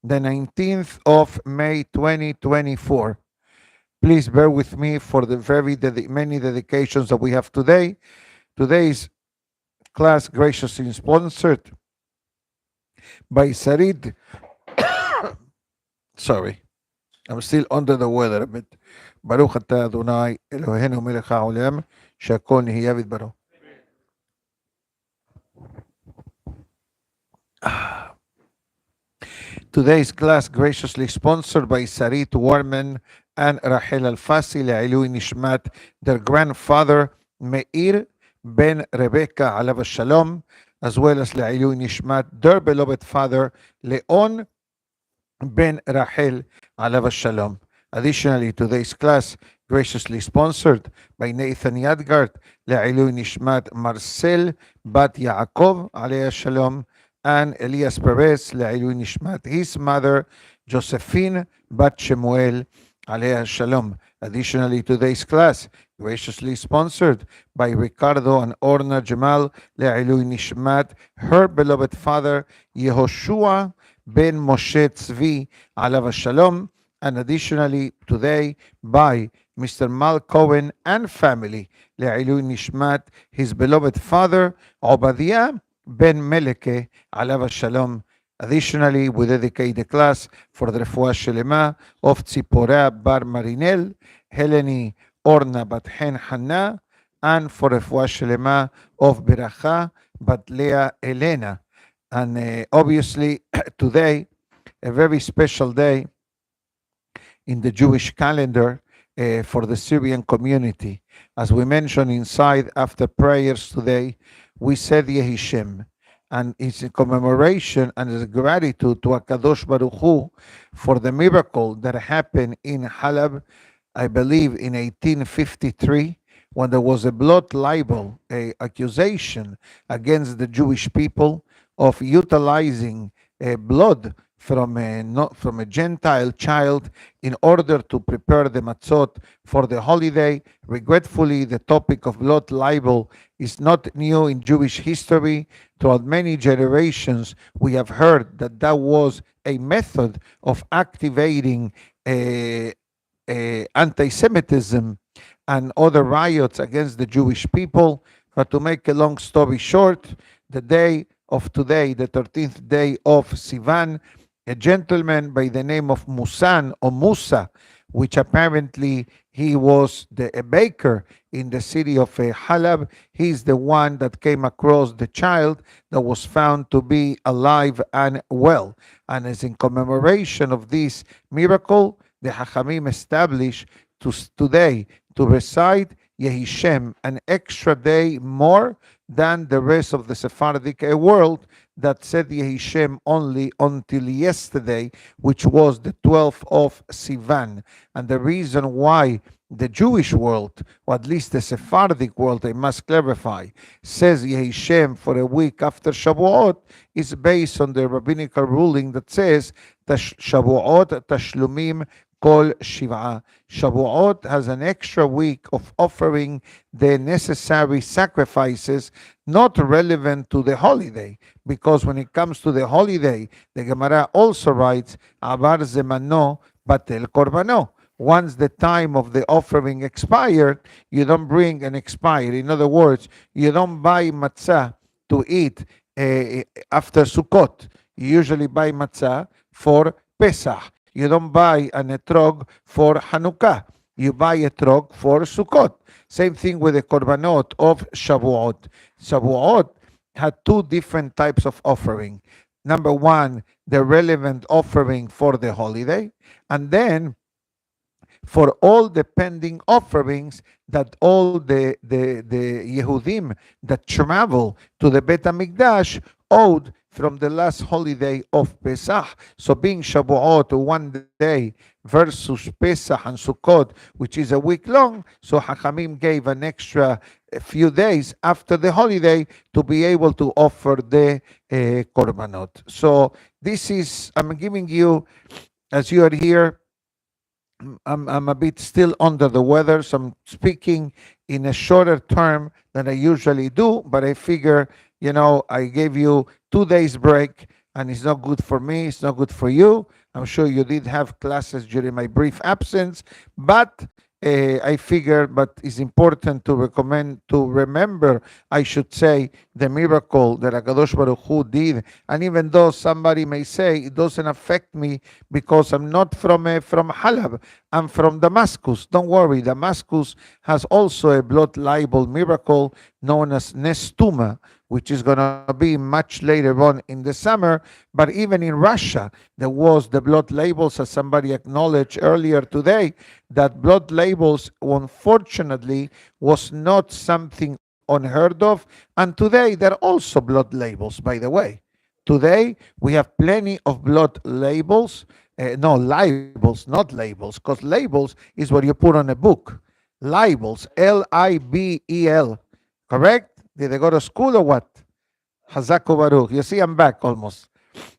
the 19th of May 2024. Please bear with me for the many dedications that we have today. Today's class graciously sponsored by Sarid. Sorry, I'm still under the weather a bit. ברוך אתה אדוני אלוהינו מלך העולם שהכל נהיה בדברו. Today's class graciously sponsored by Sarit Warman and Rachel Alfasi לעילוי נשמת their grandfather Meir ben Rebecca עליו השלום, as well as לעילוי נשמת their beloved father Leon ben Rachel עליו השלום. Additionally, today's class graciously sponsored by Nathan Yadgart לעילוי נשמת Marcel Batya עליה השלום, and Elias Perez לעילוי נשמת his mother Josephine bat Shmuel עליה השלום. Additionally, today's class graciously sponsored by Ricardo and Orna Jamal לעילוי נשמת her beloved father Yehoshua ben Moshe Tzvi עליו השלום, and additionally today by Mr. Mal Cohen and family לעילוי נשמת his beloved father Obadiah ben Meleke עליו השלום. Additionally, we dedicate the class for the refuah shelema of Tzipora bar Marinel, Heleni Orna bat Hen Hanna, and for refuah shelema of Beracha bat Leah Elena. And obviously today, a very special day in the Jewish calendar for the Syrian community. As we mentioned inside, after prayers today, we said Yehishem, and it's a commemoration and it's a gratitude to HaKadosh Baruch Hu for the miracle that happened in Halab, I believe in 1853, when there was a blood libel, a accusation against the Jewish people of utilizing blood from a Gentile child in order to prepare the matzot for the holiday. Regretfully, the topic of blood libel is not new in Jewish history. Throughout many generations, we have heard that that was a method of activating anti-Semitism and other riots against the Jewish people. But to make a long story short, the day of today, the 13th day of Sivan, a gentleman by the name of Moussan or Musa, which apparently he was a baker in the city of Halab. He's the one that came across the child that was found to be alive and well. And as in commemoration of this miracle, the Hachamim established today to recite Yehishem an extra day more than the rest of the Sephardic world that said Yehishem only until yesterday, which was the 12th of Sivan. And the reason why the Jewish world, or at least the Sephardic world, I must clarify, says Yehishem for a week after Shavuot is based on the rabbinical ruling that says Shavuot Tashlumim Kol Shiva. Shavuot has an extra week of offering the necessary sacrifices not relevant to the holiday, because when it comes to the holiday, the Gemara also writes, Avar zemano batel korbano. Once the time of the offering expired, you don't bring an expired. In other words, you don't buy matzah to eat after Sukkot. You usually buy matzah for Pesach. You don't buy an etrog for Hanukkah. You buy etrog for Sukkot. Same thing with the korbanot of Shavuot. Shavuot had two different types of offering. Number one, the relevant offering for the holiday, and then for all the pending offerings that all the Yehudim that travel to the Bet HaMikdash owed from the last holiday of Pesach. So being Shavuot 1 day versus Pesach and Sukkot, which is a week long, so Hachamim gave an extra few days after the holiday to be able to offer the korbanot. So this is, I'm giving you, as you are here, I'm a bit still under the weather, so I'm speaking in a shorter term than I usually do, but I figure, I gave you 2 days break. and it's not good for me, it's not good for you. I'm sure you did have classes during my brief absence, but I figure, but it's important to remember, I should say, the miracle that Akadosh Baruch Hu did. And even though somebody may say it doesn't affect me because I'm not from Halab, I'm from Damascus. Don't worry, Damascus has also a blood libel miracle known as Ness Moussan, which is going to be much later on in the summer. But even in Russia, there was the blood labels, as somebody acknowledged earlier today, that blood labels, unfortunately, was not something unheard of. And today, there are also blood labels, by the way. Today, we have plenty of blood labels. No, libels, not labels, because labels is what you put on a book. Libels, Libel, correct? Did they go to school or what? Hazako Baruch. You see, I'm back almost.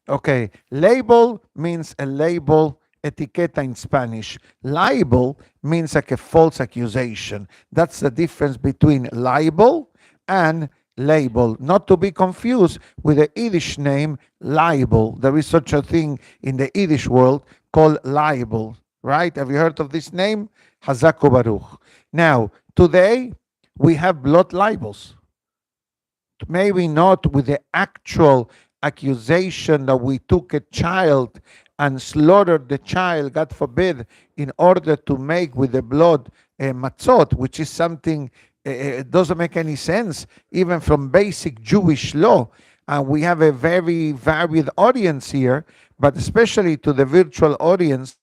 Okay. Label means a label, etiqueta in Spanish. Libel means like a false accusation. That's the difference between libel and label. Not to be confused with the Yiddish name libel. There is such a thing in the Yiddish world called libel, right? Have you heard of this name? Hazako Baruch. Now, today we have blood libels. Maybe not with the actual accusation that we took a child and slaughtered the child, God forbid, in order to make with the blood matzot, which is something, it doesn't make any sense, even from basic Jewish law. And we have a very varied audience here, but especially to the virtual audience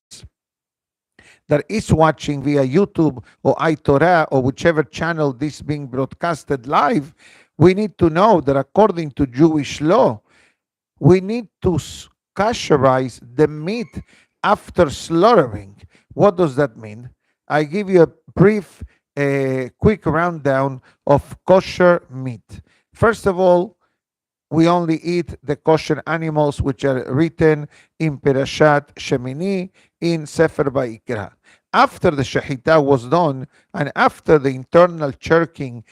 that is watching via YouTube or iTorah or whichever channel this being broadcasted live, we need to know that according to Jewish law, we need to kasherize the meat after slaughtering. What does that mean? I give you a brief, quick rundown of kosher meat. First of all, we only eat the kosher animals which are written in Perashat Shemini in Sefer Vayikra. After the shechita was done and after the internal checking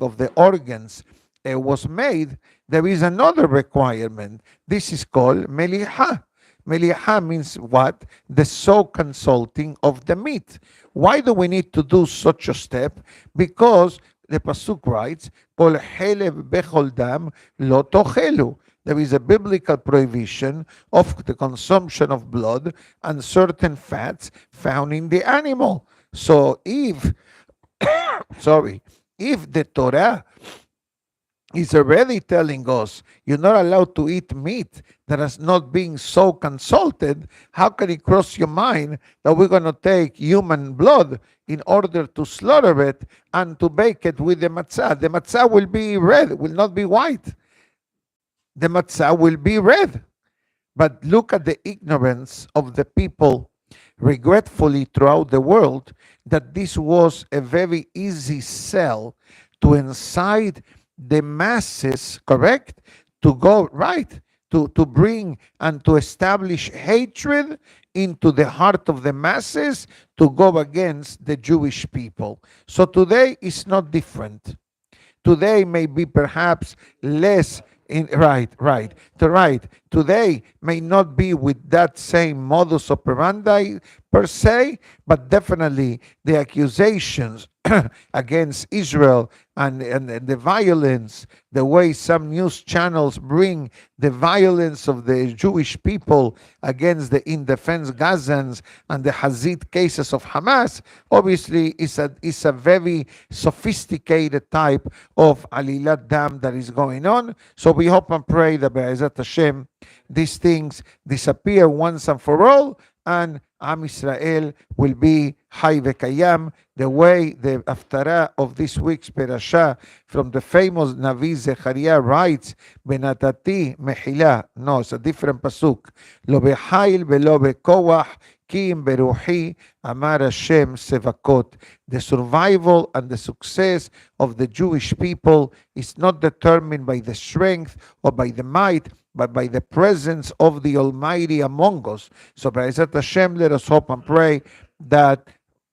of the organs was made, there is another requirement. This is called meliha. Meliha means what? The soak and salting of the meat. Why do we need to do such a step? Because the pasuk writes, "Kol helev bechol dam lo tochelu." There is a biblical prohibition of the consumption of blood and certain fats found in the animal. So if, if the Torah is already telling us you're not allowed to eat meat that is not being soaked and salted, how can it cross your mind that we're going to take human blood in order to slaughter it and to bake it with the matzah? The matzah will be red, will not be white. The matzah will be red. But look at the ignorance of the people, regretfully throughout the world, that this was a very easy sell to incite the masses, correct? To go, right, to bring and to establish hatred into the heart of the masses to go against the Jewish people. So today is not different. Today may be perhaps less right. Today may not be with that same modus operandi per se, but definitely the accusations against Israel and the violence, the way some news channels bring the violence of the Jewish people against the in-defense Gazans and the Hazid cases of Hamas, obviously is a very sophisticated type of Alilat Dam that is going on. So we hope and pray that Be'ezat Hashem, these things disappear once and for all, and Am Israel will be Hay Vekayam, the way the Aventura of this week's Perashah from the famous Navi Zechariah writes, Benatati Mechila. No, it's a different pasuk. Lo behail velo bekoach, ki im beruhi, amar Hashem sevakot. The survival and the success of the Jewish people is not determined by the strength or by the might, but by the presence of the Almighty among us. So, B'ezrat Hashem, let us hope and pray that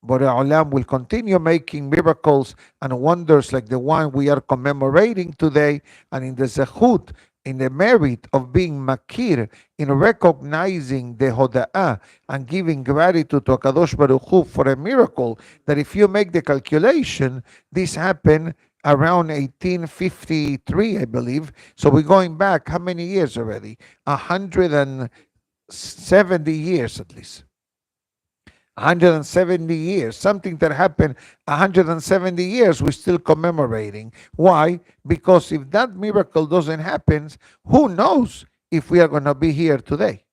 Borei Olam will continue making miracles and wonders like the one we are commemorating today, and in the zechut in the merit of being makir, in recognizing the hoda'ah and giving gratitude to HaKadosh Baruch Hu for a miracle, that if you make the calculation, this happened around 1853, I believe. So we're going back how many years already? 170 years at least. 170 years, something that happened 170 years, we're still commemorating. Why? Because if that miracle doesn't happen, who knows if we are going to be here today?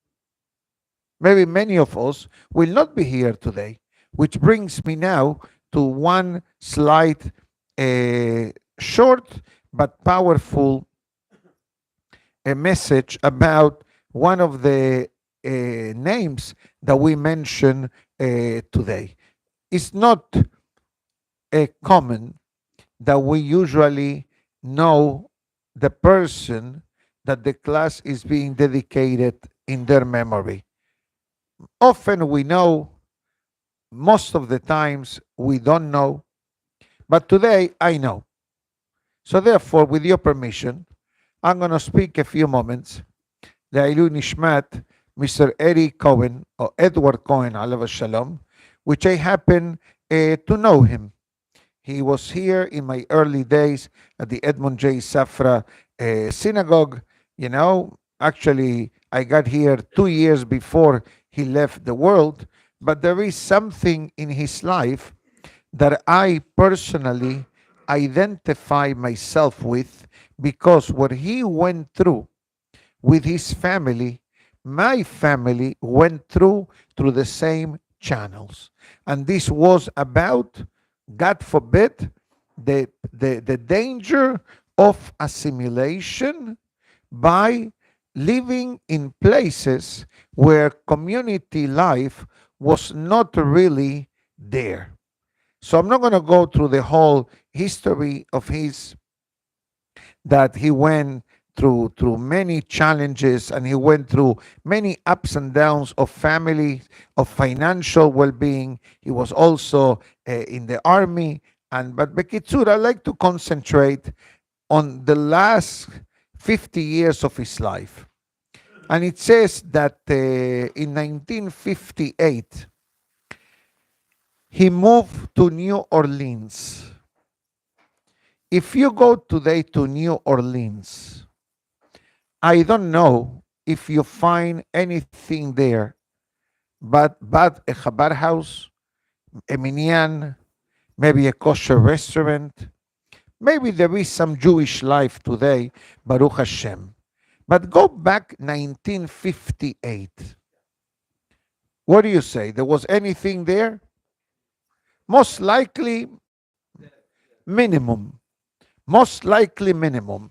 Maybe many of us will not be here today, which brings me now to one slight, short but powerful message about one of the names that we mention today. It's not common that we usually know the person that the class is being dedicated in their memory. Often we know, most of the times we don't know, but today I know. So therefore, with your permission, I'm going to speak a few moments. Le'ilu Nishmat, Mr. Eddie Cohen, or Edward Cohen, alav shalom, which I happen to know him. He was here in my early days at the Edmond J. Safra Synagogue. You know, actually, I got here 2 years before he left the world, but there is something in his life that I personally identify myself with, because what he went through with his family, my family went through the same channels. And this was about, God forbid, the danger of assimilation by living in places where community life was not really there. So I'm not going to go through the whole history of his, that he went through many challenges, and he went through many ups and downs of family, of financial well-being. He was also in the army. But Bekitsur, I like to concentrate on the last 50 years of his life. And it says that in 1958, he moved to New Orleans. If you go today to New Orleans, I don't know if you find anything there but a Chabad house, a minyan, maybe a kosher restaurant. Maybe there is some Jewish life today, Baruch Hashem. But go back 1958. What do you say? There was anything there? Most likely minimum. Most likely minimum.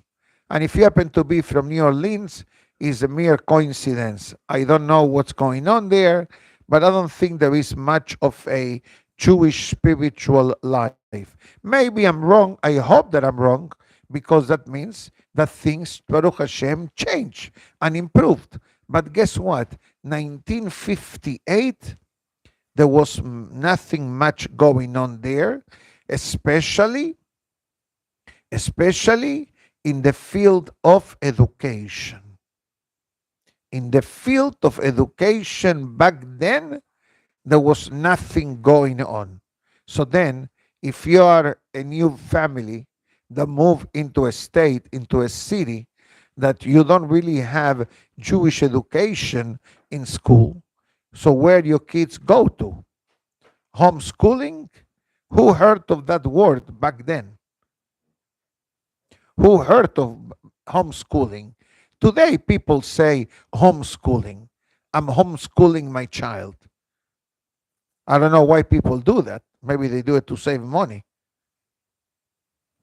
And if you happen to be from New Orleans, is a mere coincidence. I don't know what's going on there, but I don't think there is much of a Jewish spiritual life. Maybe I'm wrong. I hope that I'm wrong, because that means that things, Baruch Hashem, changed and improved. But guess what? 1958, there was nothing much going on there, especially in the field of education. In the field of education back then, there was nothing going on. So then, if you are a new family that move into a state, into a city, that you don't really have Jewish education in school, so where your kids go to? Homeschooling? Who heard of that word back then? Who heard of homeschooling? Today, people say homeschooling. I'm homeschooling my child. I don't know why people do that. Maybe they do it to save money.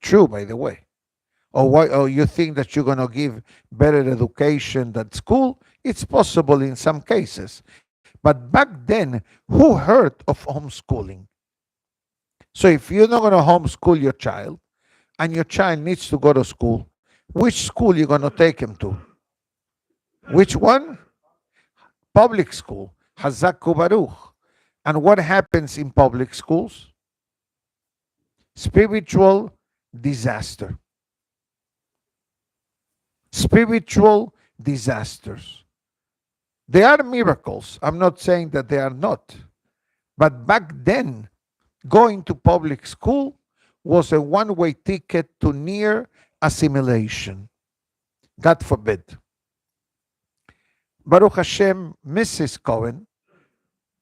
True, by the way. Or why? Or you think that you're going to give better education than school? It's possible in some cases. But back then, who heard of homeschooling? So if you're not going to homeschool your child, and your child needs to go to school, which school you going to take him to? Which one? Public school. Hazaku Baruch. And what happens in public schools? Spiritual disaster. spiritual disasters. They are miracles. I'm not saying that they are not. But back then, going to public school was a one-way ticket to near assimilation. God forbid. Baruch Hashem, Mrs. Cohen,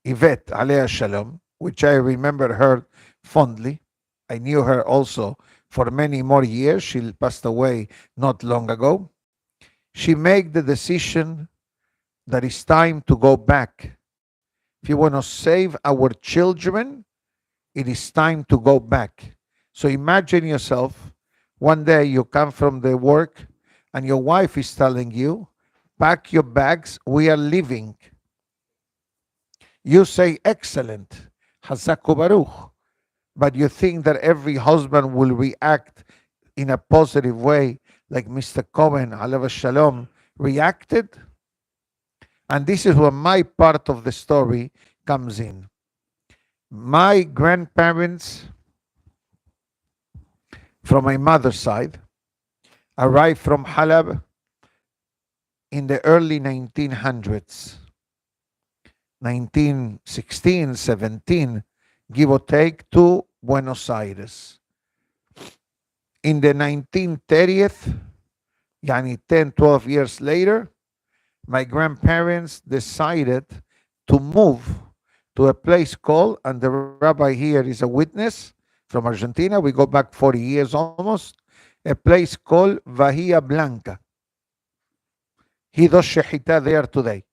Yvette, Alea Shalom, which I remember her fondly. I knew her also for many more years. She passed away not long ago. She made the decision that it's time to go back. If you want to save our children, it is time to go back. So imagine yourself, one day you come from the work and your wife is telling you, pack your bags, we are leaving. You say, excellent, Hazaku Baruch, but you think that every husband will react in a positive way like Mr. Cohen, alav shalom, reacted? And this is where my part of the story comes in. My grandparents, from my mother's side, arrived from Halab in the early 1900s, 1916, 17, give or take, to Buenos Aires. In the 1930th, yani 10, 12 years later, my grandparents decided to move to a place called, and the rabbi here is a witness from Argentina, we go back 40 years almost, a place called Bahia Blanca. He does shehita there today.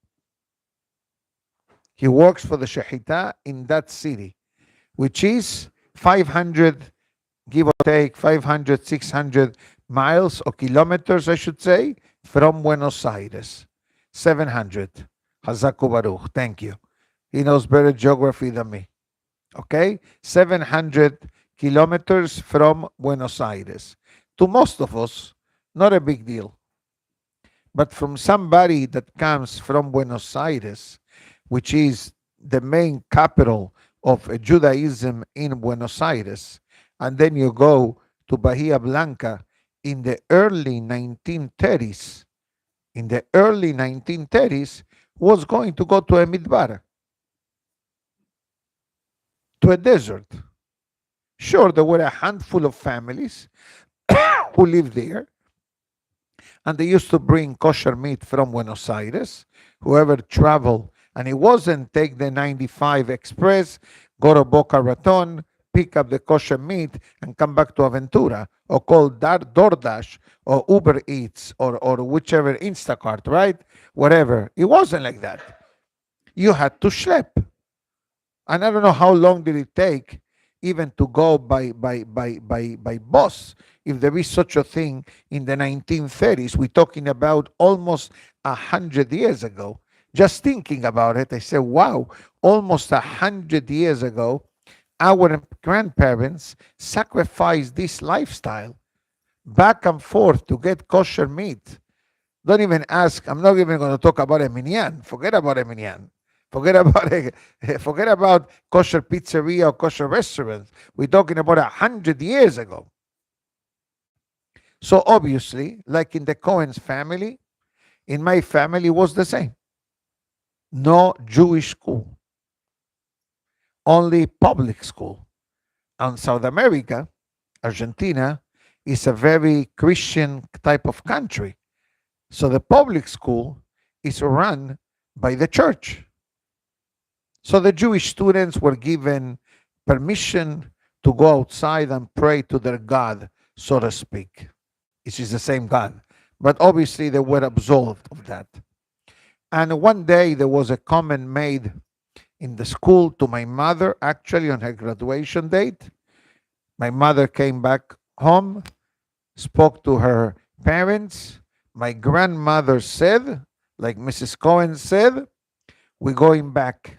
He works for the shehita in that city, which is 500, give or take, 500, 600 miles or kilometers, I should say, from Buenos Aires. 700. Hazaku Baruch. Thank you. He knows better geography than me. Okay? 700 kilometers from Buenos Aires. To most of us, not a big deal. But from somebody that comes from Buenos Aires, which is the main capital of Judaism in Buenos Aires, and then you go to Bahia Blanca in the early 1930s, was going to go to a midbar, to a desert. Sure, there were a handful of families who lived there, and they used to bring kosher meat from Buenos Aires. Whoever traveled, and it wasn't take the 95 Express, go to Boca Raton, pick up the kosher meat, and come back to Aventura, or call DoorDash, or Uber Eats, or whichever, Instacart, right? Whatever. It wasn't like that. You had to schlep. And I don't know how long did it take even to go by bus, if there is such a thing in the 1930s. We're talking about almost 100 years ago. Just thinking about it, I said, wow, almost 100 years ago, our grandparents sacrificed this lifestyle back and forth to get kosher meat. Don't even ask, I'm not even going to talk about a minyan. Forget about a minyan. Forget about kosher pizzeria or kosher restaurants. We're talking about 100 years ago. So obviously, like in the Cohen's family, in my family was the same. No Jewish school, only public school. And South America, Argentina, is a very Christian type of country. So the public school is run by the church. So the Jewish students were given permission to go outside and pray to their God, so to speak. It is the same God. But obviously they were absolved of that. And one day there was a comment made in the school to my mother, actually on her graduation date. My mother came back home, spoke to her parents. My grandmother said, like Mrs. Cohen said, we're going back.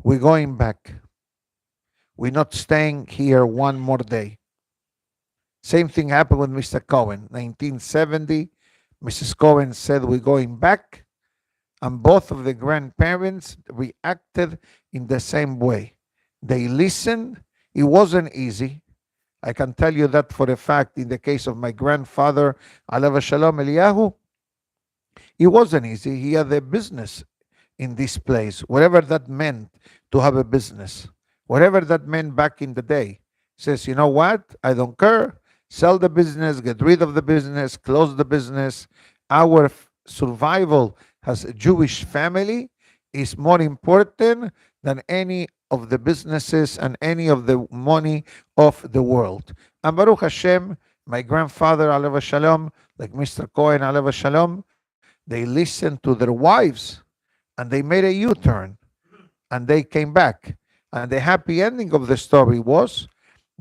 We're going back. We're not staying here one more day. Same thing happened with Mr. Cohen. 1970, Mrs. Cohen said, we're going back. And both of the grandparents reacted in the same way. They listened. It wasn't easy. I can tell you that for a fact in the case of my grandfather, Alav Shalom Eliyahu, it wasn't easy. He had a business in this place, whatever that meant to have a business, whatever that meant back in the day. Says, you know what? I don't care. Sell the business, get rid of the business, close the business. Our survival as a Jewish family is more important than any of the businesses and any of the money of the world. And Baruch Hashem, my grandfather, Alav Shalom, like Mr. Cohen, Alav Shalom, they listened to their wives and they made a U-turn and they came back. And the happy ending of the story was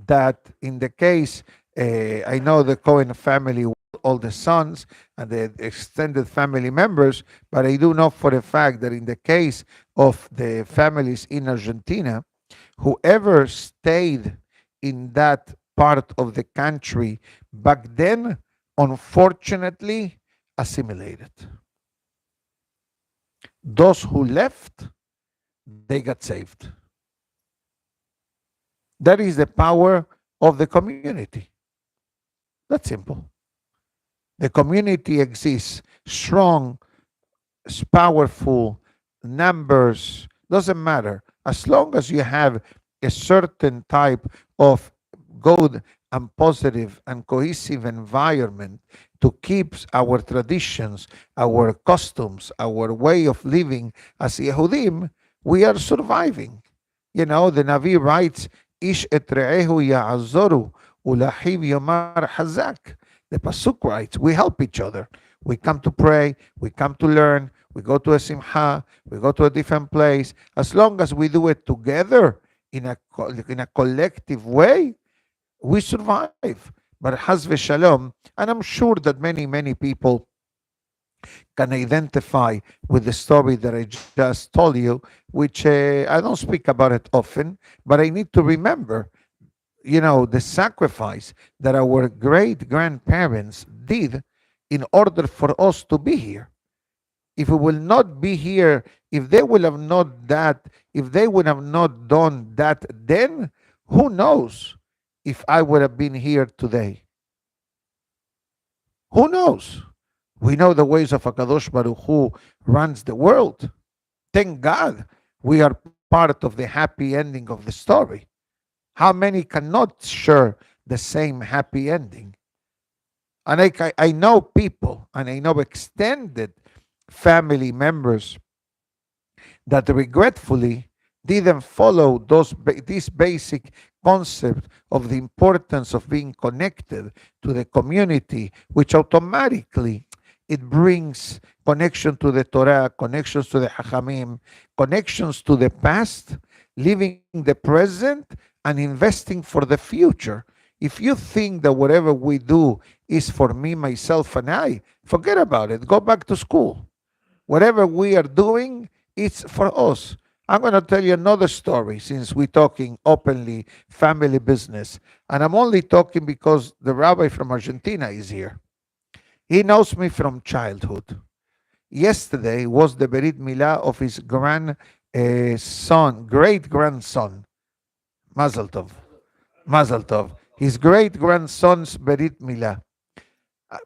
that in the case, I know the Cohen family, all the sons and the extended family members, but I do know for a fact that in the case of the families in Argentina, whoever stayed in that part of the country back then, unfortunately, assimilated. Those who left, they got saved. That is the power of the community. That's simple. The community exists strong, powerful, numbers, doesn't matter. As long as you have a certain type of good and positive and cohesive environment to keep our traditions, our customs, our way of living as Yehudim, we are surviving. You know, the Navi writes, Ish et re'ehu ya'azoru ulahiv yomar hazak. The Pasuk writes, we help each other. We come to pray, we come to learn, we go to a simcha, we go to a different place. As long as we do it together in a collective way, we survive. But Haz v'shalom, and I'm sure that many people can identify with the story that I just told you, which I don't speak about it often, but I need to remember, you know, the sacrifice that our great grandparents did in order for us to be here. If we will not be here, if they will have not that, if they would have not done that, then who knows if I would have been here today? Who knows? We know the ways of Hakadosh Baruch Hu runs the world. Thank God we are part of the happy ending of the story. How many cannot share the same happy ending? And I know people, and I know extended family members that regretfully didn't follow this basic concept of the importance of being connected to the community, which automatically it brings connection to the Torah, connections to the Hachamim, connections to the past, living the present, and investing for the future. If you think that whatever we do is for me, myself, and I, forget about it. Go back to school. Whatever we are doing, it's for us. I'm going to tell you another story since we're talking openly family business. And I'm only talking because the rabbi from Argentina is here. He knows me from childhood. Yesterday was the Berit Milah of his grandson, great-grandson, Mazel Tov. Mazel Tov. His great-grandson's Berit Milah.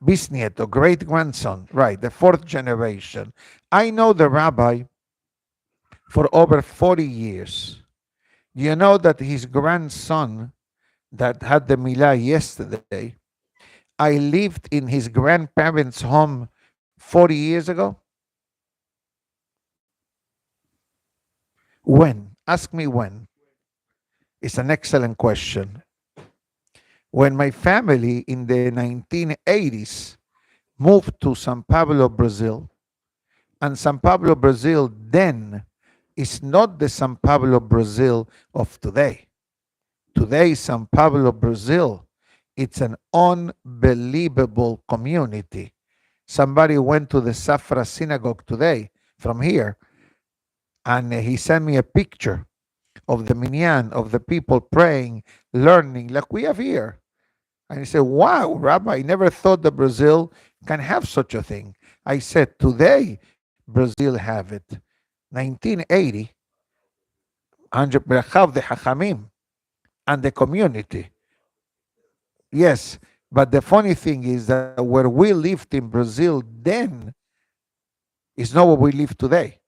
Bisnieto, great-grandson, right, the fourth generation. I know the rabbi for over 40 years. You know that his grandson that had the Milah yesterday, I lived in his grandparents' home 40 years ago? When? Ask me when. It's an excellent question. When my family in the 1980s moved to São Paulo, Brazil, and São Paulo, Brazil then is not the São Paulo, Brazil of today. Today, São Paulo, Brazil, it's an unbelievable community. Somebody went to the Safra Synagogue today from here, and he sent me a picture of the minyan, of the people praying, learning, like we have here. And he said, wow, Rabbi, I never thought that Brazil can have such a thing. I said, today, Brazil have it. 1980, Brachav the Hachamim and the community. Yes, but the funny thing is that where we lived in Brazil then is not what we live today.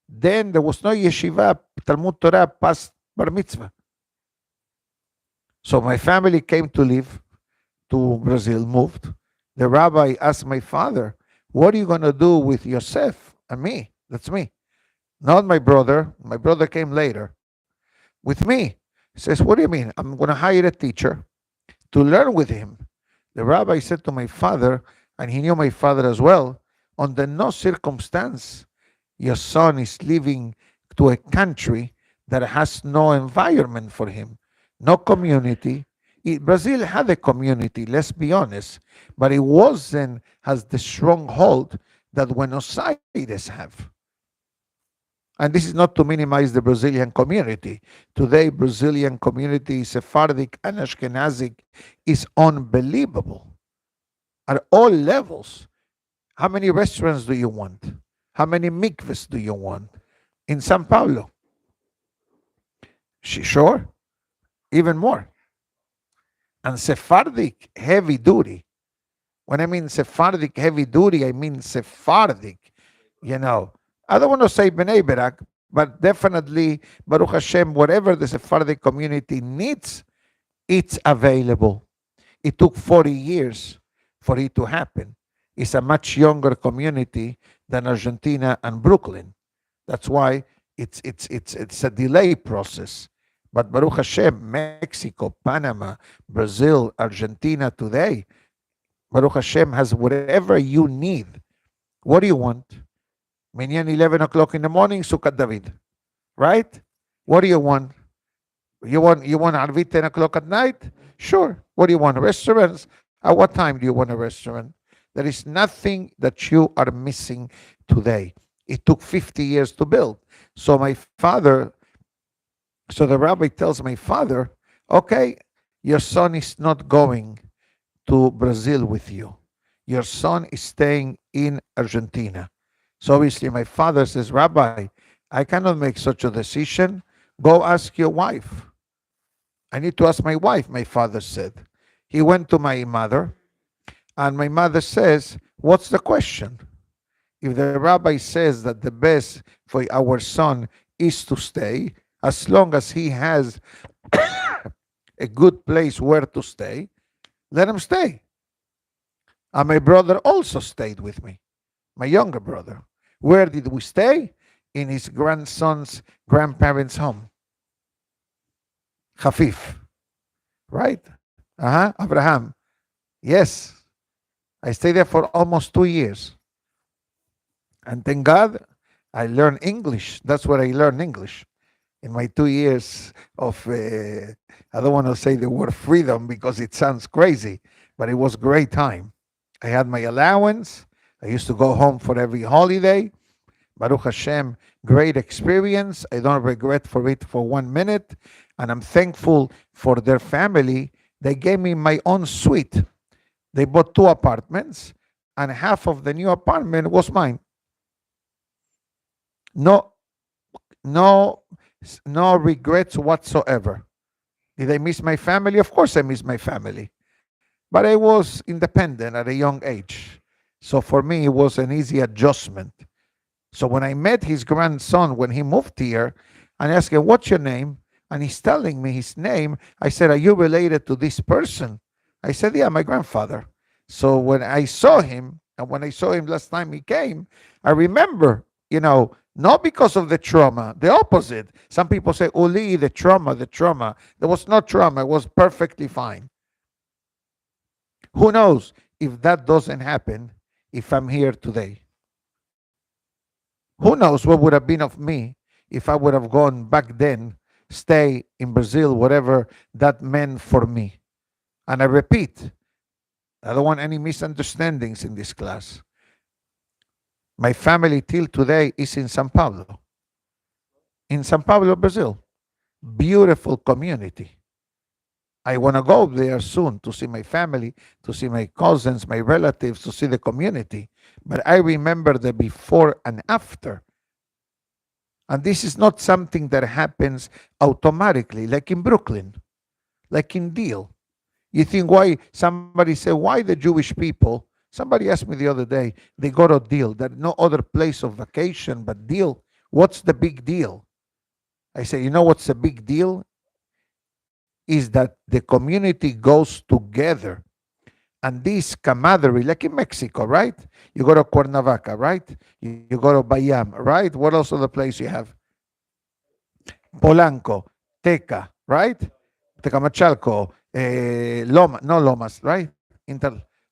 Then there was no yeshiva, Talmud Torah, past bar mitzvah. So my family came to live to Brazil, moved. The rabbi asked my father, "What are you going to do with Yosef and me?" That's me, not my brother. My brother came later. With me. He says, "What do you mean? I'm going to hire a teacher to learn with him." The rabbi said to my father, and he knew my father as well, under no circumstance your son is living to a country that has no environment for him, no community. Brazil had a community, let's be honest, but it wasn't has the stronghold that Buenos Aires have. And this is not to minimize the Brazilian community. Today, Brazilian community, Sephardic and Ashkenazic, is unbelievable at all levels. How many restaurants do you want? How many mikvahs do you want? In Sao Paulo? Sure, even more. And Sephardic heavy duty. When I mean Sephardic heavy duty, I mean Sephardic, I don't want to say B'nai B'rak, but definitely, Baruch Hashem, whatever the Sephardic community needs, it's available. It took 40 years for it to happen. It's a much younger community than Argentina and Brooklyn. That's why it's a delay process. But Baruch Hashem, Mexico, Panama, Brazil, Argentina today, Baruch Hashem has whatever you need. What do you want? Minyan 11 o'clock in the morning, Sukkot David. Right? What do you want? You want Arvit 10 o'clock at night? Sure. What do you want? Restaurants? At what time do you want a restaurant? There is nothing that you are missing today. It took 50 years to build. So the rabbi tells my father, okay, your son is not going to Brazil with you. Your son is staying in Argentina. So obviously my father says, Rabbi, I cannot make such a decision. Go ask your wife. I need to ask my wife, my father said. He went to my mother, and my mother says, what's the question? If the rabbi says that the best for our son is to stay, as long as he has a good place where to stay, let him stay. And my brother also stayed with me, my younger brother. Where did we stay? In his grandson's grandparents' home. Hafif. Right? Abraham. Yes. I stayed there for almost 2 years. And thank God I learned English. That's where I learned English. In my 2 years of, I don't want to say the word freedom because it sounds crazy, but it was a great time. I had my allowance. I used to go home for every holiday. Baruch Hashem, great experience. I don't regret for it for 1 minute. And I'm thankful for their family. They gave me my own suite. They bought 2 apartments, and half of the new apartment was mine. No regrets whatsoever. Did I miss my family? Of course I miss my family. But I was independent at a young age. So for me, it was an easy adjustment. So when I met his grandson, when he moved here, and I asked him, what's your name? And he's telling me his name. I said, are you related to this person? I said, yeah, my grandfather. So when I saw him, and when I saw him last time he came, I remember, not because of the trauma, the opposite. Some people say, Uli, the trauma. There was no trauma. It was perfectly fine. Who knows if that doesn't happen, if I'm here today? Who knows what would have been of me if I would have gone back then, stay in Brazil, whatever that meant for me. And I repeat, I don't want any misunderstandings in this class. My family till today is in São Paulo. In São Paulo, Brazil. Beautiful community. I want to go there soon to see my family, to see my cousins, my relatives, to see the community. But I remember the before and after. And this is not something that happens automatically, like in Brooklyn, like in Deal. You think why somebody said, why the Jewish people? Somebody asked me the other day, they got a deal. There's no other place of vacation but deal. What's the big deal? I say, you know what's the big deal? Is that the community goes together. And this camaraderie, like in Mexico, right? You go to Cuernavaca, right? You go to Bayam, right? What else other place you have? Polanco, Teca, right? Tecamachalco, Loma, no Lomas, right?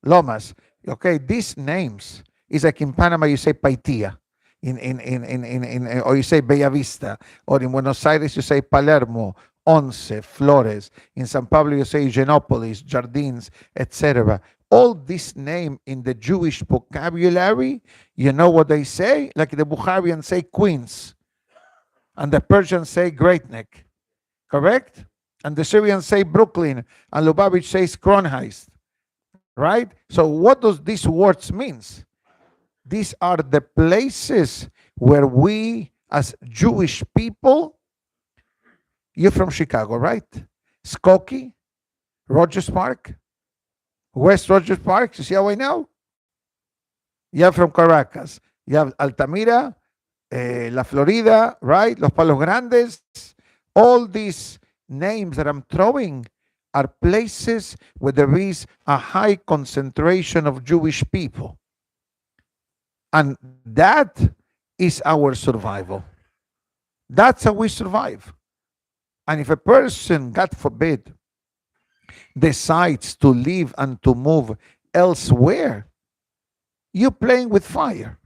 Lomas. Okay, these names is like in Panama you say Paitia, or you say Bellavista, or in Buenos Aires you say Palermo, Once, Flores. In San Pablo you say Genopolis, Jardins, etc. All this name in the Jewish vocabulary, you know what they say? Like the Bukharians say Queens, and the Persians say Great Neck, correct? And the Syrians say Brooklyn, and Lubavitch says Kronheist, right? So what does these words means? These are the places where we as Jewish people, you're from Chicago, right? Skokie, Rogers Park, West Rogers Park, you see how I know? You're from Caracas. You have Altamira, La Florida, right? Los Palos Grandes. All these names that I'm throwing are places where there is a high concentration of Jewish people. And that is our survival. That's how we survive. And if a person, God forbid, decides to leave and to move elsewhere, you're playing with fire.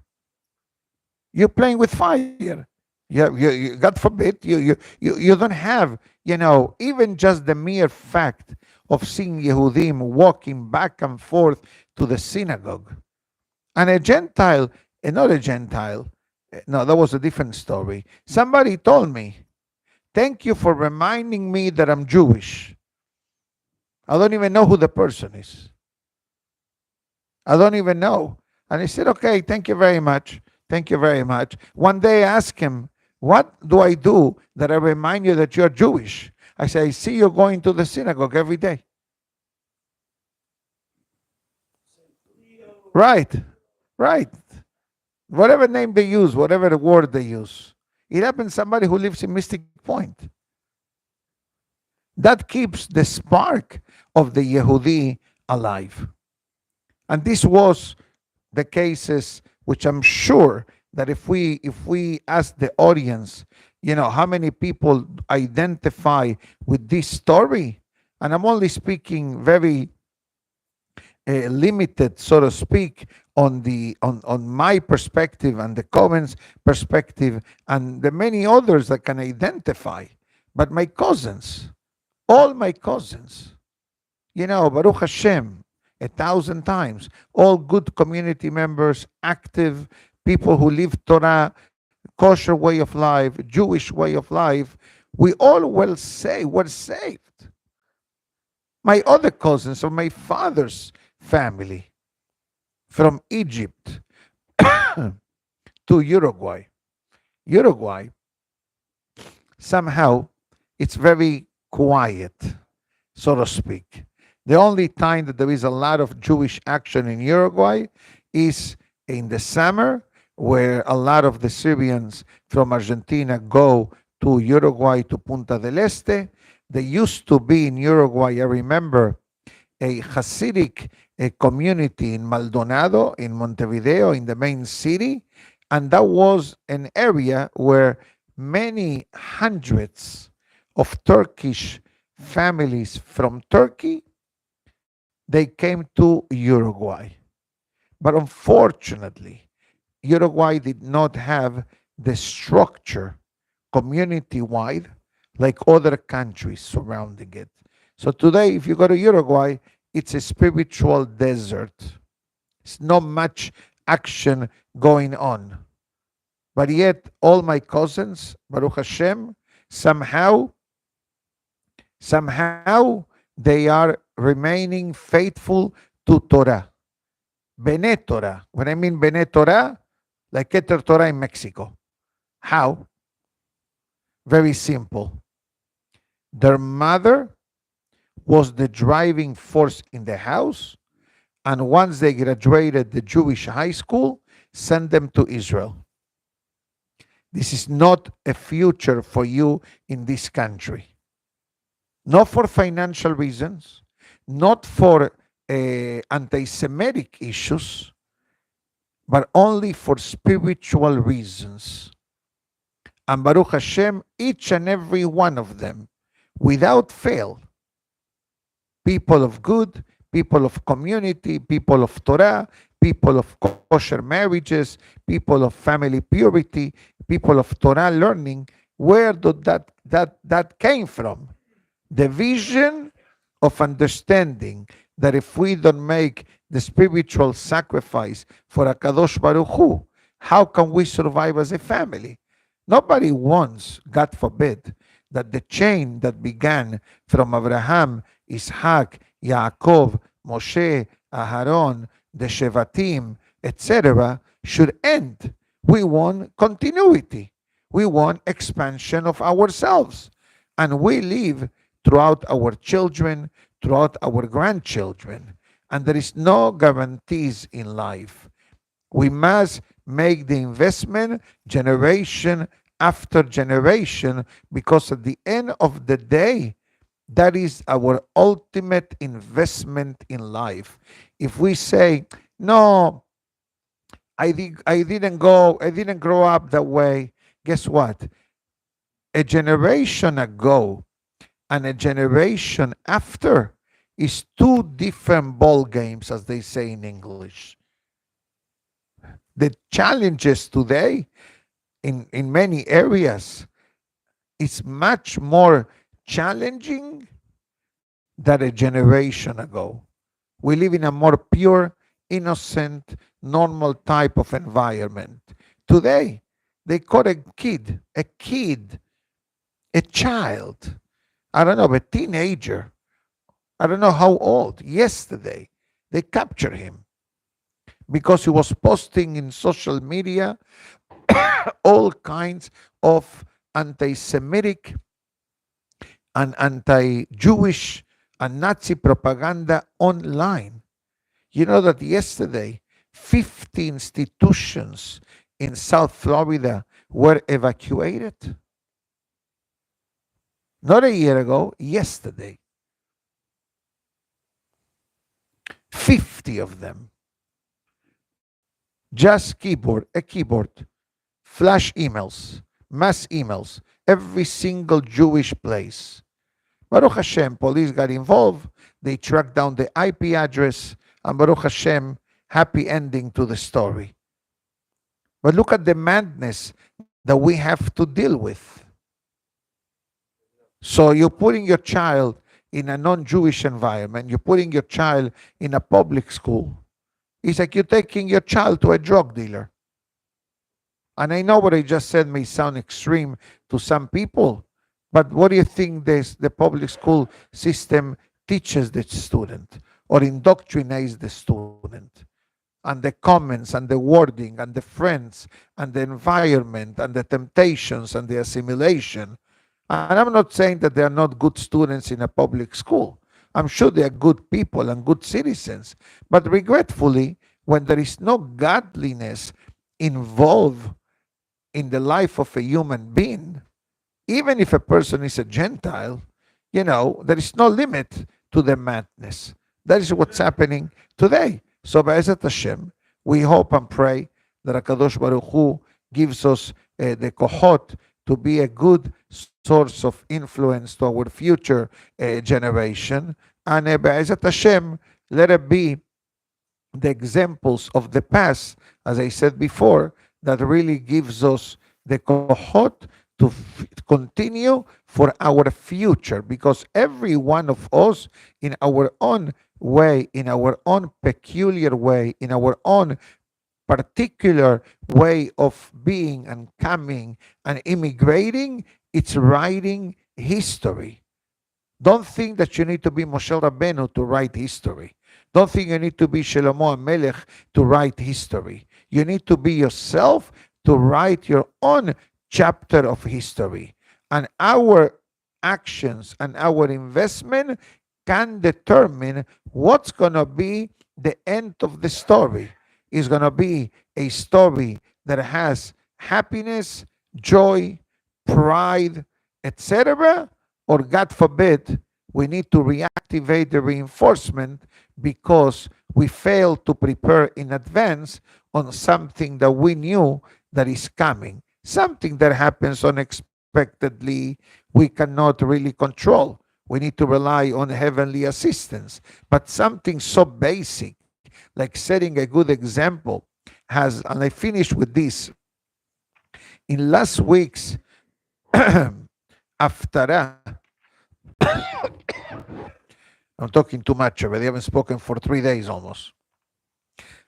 You're playing with fire. God forbid, you don't have, even just the mere fact of seeing Yehudim walking back and forth to the synagogue. And a Gentile, not a Gentile, no, that was a different story. Somebody told me, thank you for reminding me that I'm Jewish. I don't even know who the person is. I don't even know. And he said, okay, thank you very much. Thank you very much. One day I asked him, what do I do that I remind you that you're Jewish? I say, I see you going to the synagogue every day. Right, right. Whatever name they use, whatever the word they use. It happens somebody who lives in Mystic Point. That keeps the spark of the Yehudi alive. And this was the cases which I'm sure that if we ask the audience, how many people identify with this story, and I'm only speaking very limited, so to speak, on my perspective and the comments perspective, and the many others that can identify, but my cousins, all my cousins, Baruch Hashem, 1,000 times, all good community members, active people who live Torah, kosher way of life, Jewish way of life, we all we're saved. My other cousins from my father's family, from Egypt to Uruguay. Uruguay, somehow, it's very quiet, so to speak. The only time that there is a lot of Jewish action in Uruguay is in the summer, where a lot of the Syrians from Argentina go to Uruguay, to Punta del Este. There used to be in Uruguay, I remember, a Hasidic community in Maldonado, in Montevideo, in the main city. And that was an area where many hundreds of Turkish families from Turkey, they came to Uruguay. But unfortunately, Uruguay did not have the structure community-wide like other countries surrounding it. So today, if you go to Uruguay, it's a spiritual desert. It's not much action going on. But yet, all my cousins, Baruch Hashem, somehow, they are remaining faithful to Torah. Bene Torah. When I mean Bene Torah, like Keter Torah in Mexico. How? Very simple. Their mother was the driving force in the house, and once they graduated the Jewish high school, send them to Israel. This is not a future for you in this country. Not for financial reasons, not for anti-Semitic issues, but only for spiritual reasons. And Baruch Hashem, each and every one of them, without fail, people of good, people of community, people of Torah, people of kosher marriages, people of family purity, people of Torah learning, where did that came from? The vision of understanding that if we don't make the spiritual sacrifice for HaKadosh Baruch Hu, how can we survive as a family? Nobody wants, God forbid, that the chain that began from Abraham, Isaac, Yaakov, Moshe, Aharon, the Shevatim, etc., should end. We want continuity. We want expansion of ourselves. And we live throughout our children, throughout our grandchildren. And there is no guarantees in life. We must make the investment generation after generation, because at the end of the day, that is our ultimate investment in life. If we say, no, I didn't grow up that way, guess what? A generation ago and a generation after is two different ball games, as they say in English. The challenges today in many areas is much more challenging than a generation ago. We live in a more pure, innocent, normal type of environment. Today, they caught a child, I don't know, a teenager, I don't know how old, yesterday, they captured him because he was posting in social media all kinds of anti-Semitic and anti-Jewish and Nazi propaganda online. You know that yesterday, 50 institutions in South Florida were evacuated? Not a year ago, yesterday. 50 of them. Just a keyboard, flash emails, mass emails, every single Jewish place. Baruch Hashem, police got involved. They tracked down the IP address, and Baruch Hashem, happy ending to the story. But look at the madness that we have to deal with. So you're putting your child in a non-Jewish environment, you're putting your child in a public school. It's like you're taking your child to a drug dealer. And I know what I just said may sound extreme to some people, but what do you think the public school system teaches the student or indoctrinates the student? And the comments and the wording and the friends and the environment and the temptations and the assimilation. And I'm not saying that they are not good students in a public school. I'm sure they are good people and good citizens. But regretfully, when there is no godliness involved in the life of a human being, even if a person is a Gentile, there is no limit to the madness. That is what's happening today. So, Be'ezat Hashem, we hope and pray that HaKadosh Baruch Hu gives us the kohot to be a good source of influence to our future generation. And Be'ezat Hashem, let it be the examples of the past, as I said before, that really gives us the kohot to continue for our future, because every one of us in our own way, in our own peculiar way, in our own particular way of being and coming and immigrating, it's writing history. Don't think that you need to be Moshe Rabbeinu to write history. Don't think you need to be Shlomo HaMelech to write history. You need to be yourself to write your own chapter of history. And our actions and our investment can determine what's going to be the end of the story. Is going to be a story that has happiness, joy, pride, etc., or God forbid, we need to reactivate the reinforcement because we failed to prepare in advance on something that we knew that is coming, something that happens unexpectedly, we cannot really control. We need to rely on heavenly assistance. But something so basic, like setting a good example, has, and I finish with this. In last week's Aftara, I'm talking too much already. I haven't spoken for 3 days almost.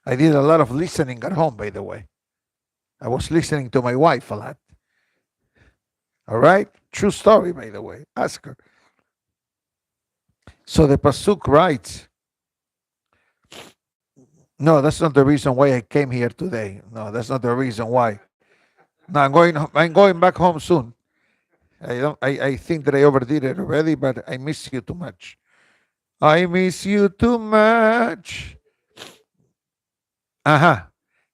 I did a lot of listening at home, by the way. I was listening to my wife a lot. All right? True story, by the way. Ask her. So the Pasuk writes, no, that's not the reason why I came here today. No, that's not the reason why. No, I'm going back home soon. I think that I overdid it already, but I miss you too much. I miss you too much. Aha.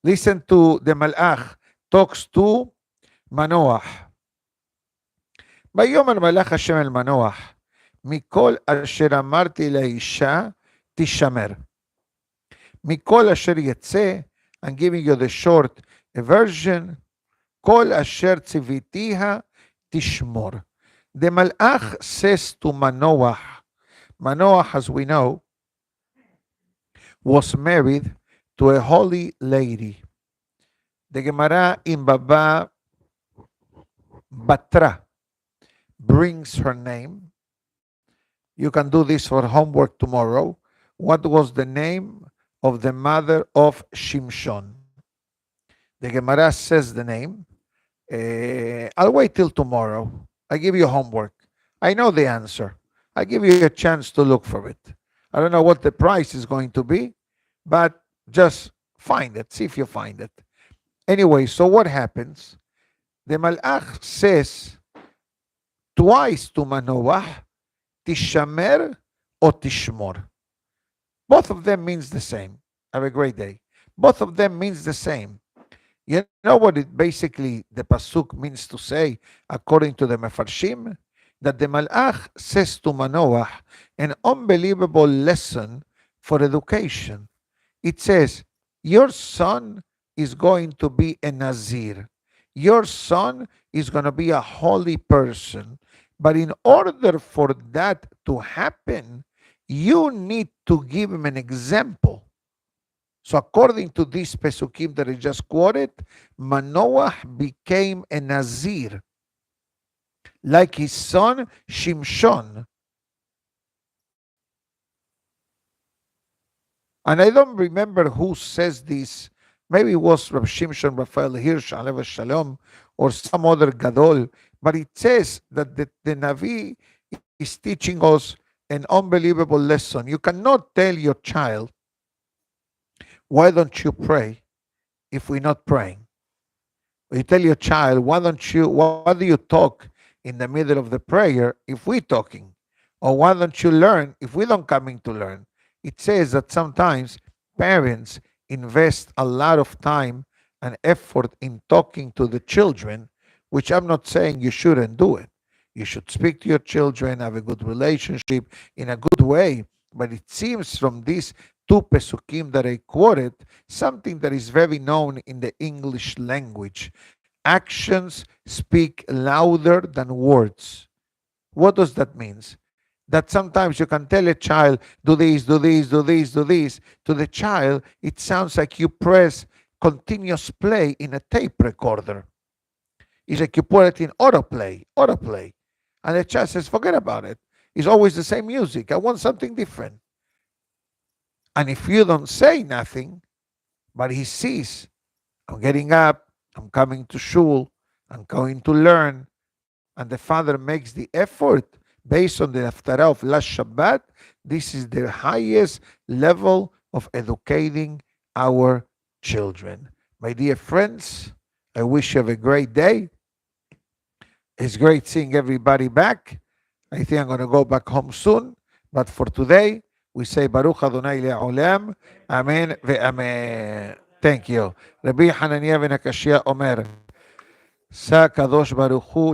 Listen to the Malach talks to Manoach. ויאמר מלאך השם אל מנוח, מכל אשר אמרתי לאישה תשמר. מכל אשר יצא, I'm giving you the short version, כל אשר ציוויתיה תשמור. The Malach says to Manoach, Manoach, as we know, was married to a holy lady. The Gemara in Baba Batra brings her name. You can do this for homework tomorrow. What was the name of the mother of Shimshon? The Gemara says the name. I'll wait till tomorrow. I give you homework. I know the answer. I give you a chance to look for it. I don't know what the price is going to be, but just find it. See if you find it. Anyway, so what happens? The Malach says twice to Manoach, Tishamer or Tishmor. Both of them means the same. Have a great day. Both of them means the same. You know what it basically, the Pasuk means to say, according to the Mefarshim? That the Malach says to Manoach an unbelievable lesson for education. It says, your son is going to be a Nazir. Your son is going to be a holy person. But in order for that to happen, you need to give him an example. So according to this Pesukim that I just quoted, Manoach became a Nazir, like his son Shimshon. And I don't remember who says this. Maybe it was Rav Shimshon Raphael Hirsch, Alev Shalom, or some other Gadol. But it says that the Navi is teaching us an unbelievable lesson. You cannot tell your child, why don't you pray if we're not praying? Or you tell your child, why do you talk in the middle of the prayer if we're talking? Or why don't you learn if we don't come in to learn? It says that sometimes parents invest a lot of time and effort in talking to the children, which I'm not saying you shouldn't do it. You should speak to your children, have a good relationship in a good way. But it seems from these two Pesukim that I quoted, something that is very known in the English language. Actions speak louder than words. What does that mean? That sometimes you can tell a child, do this, do this, do this, do this. To the child, it sounds like you press continuous play in a tape recorder. It's like you put it in autoplay. And the child says, forget about it. It's always the same music. I want something different. And if you don't say nothing, but he sees, I'm getting up, I'm coming to shul, I'm going to learn, and the father makes the effort based on the Haftarah of last Shabbat, this is the highest level of educating our children. My dear friends, I wish you have a great day. It's great seeing everybody back. I think I'm going to go back home soon. But for today, we say Baruch Adonai Le'olam, Amen ve'amen. Thank you. Rabbi Hananiah ben Akashia Omer, Sa Kadosh Baruch Hu